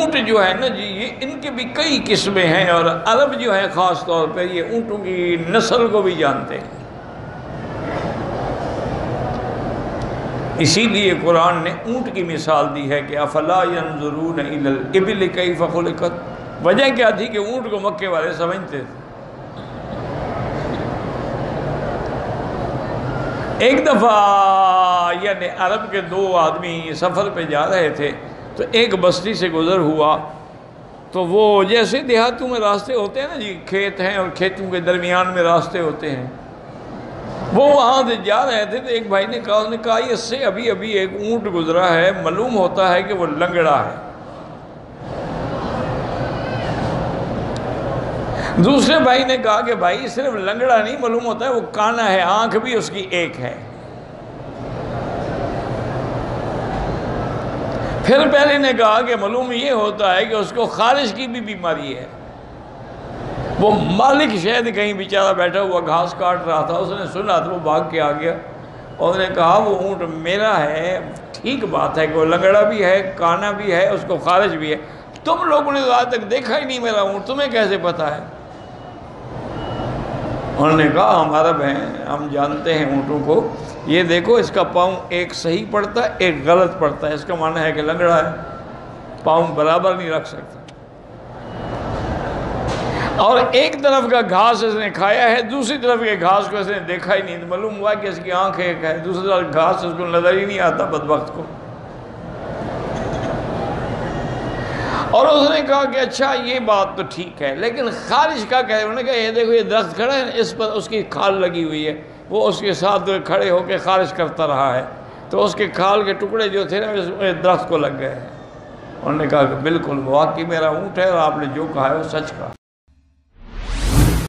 اونٹ جو ہے نا جی، یہ ان کے بھی کئی قسمیں ہیں، اور عرب جو ہے خاص طور پہ یہ اونٹوں کی نسل کو بھی جانتے ہیں۔ اسی لیے قرآن نے اونٹ کی مثال دی ہے کہ افلا ينظرون الى الابل کیف خلقت۔ وجہ کیا تھی کہ اونٹ کو مکے والے سمجھتے تھے۔ ایک دفعہ یعنی عرب کے دو آدمی سفر پہ جا رہے تھے، تو ایک بستی سے گزر ہوا، تو وہ جیسے دیہاتوں میں راستے ہوتے ہیں نا جی، کھیت ہیں اور کھیتوں کے درمیان میں راستے ہوتے ہیں، وہ وہاں سے جا رہے تھے، تو ایک بھائی نے کہا اس سے ابھی ایک اونٹ گزرا ہے، معلوم ہوتا ہے کہ وہ لنگڑا ہے۔ دوسرے بھائی نے کہا کہ بھائی صرف لنگڑا نہیں، معلوم ہوتا ہے وہ کانا ہے، آنکھ بھی اس کی ایک ہے۔ پھر پہلے نے کہا کہ معلوم یہ ہوتا ہے کہ اس کو خارش کی بھی بیماری ہے۔ وہ مالک شاید کہیں بیچارہ بیٹھا ہوا گھاس کاٹ رہا تھا، اس نے سنا تو وہ بھاگ کے آ گیا، اور نے کہا وہ اونٹ میرا ہے، ٹھیک بات ہے کہ وہ لنگڑا بھی ہے، کانا بھی ہے، اس کو خارش بھی ہے، تم لوگوں نے آج تک دیکھا ہی نہیں میرا اونٹ، تمہیں کیسے پتا ہے؟ انہوں نے کہا ہم عرب ہیں، ہم جانتے ہیں اونٹوں کو، یہ دیکھو اس کا پاؤں ایک صحیح پڑتا ہے ایک غلط پڑتا ہے، اس کا معنی ہے کہ لنگڑا ہے، پاؤں برابر نہیں رکھ سکتا، اور ایک طرف کا گھاس اس نے کھایا ہے، دوسری طرف کے گھاس کو اس نے دیکھا ہی نہیں، تو معلوم ہوا کہ اس کی آنکھ ایک ہے، دوسری طرف گھاس اس کو نظر ہی نہیں آتا بدبخت کو۔ اور اس نے کہا کہ اچھا یہ بات تو ٹھیک ہے، لیکن خارش کا کہہ رہے ہیں؟ انہوں نے کہا یہ دیکھو یہ درخت کھڑا ہے، اس پر اس کی کھال لگی ہوئی ہے، وہ اس کے ساتھ کھڑے ہو کے خارش کرتا رہا ہے، تو اس کے کھال کے ٹکڑے جو تھے نا اس درخت کو لگ گئے ہیں۔ انہوں نے کہا کہ بالکل واقعی میرا اونٹ ہے، اور آپ نے جو کہا ہے وہ سچ کہا۔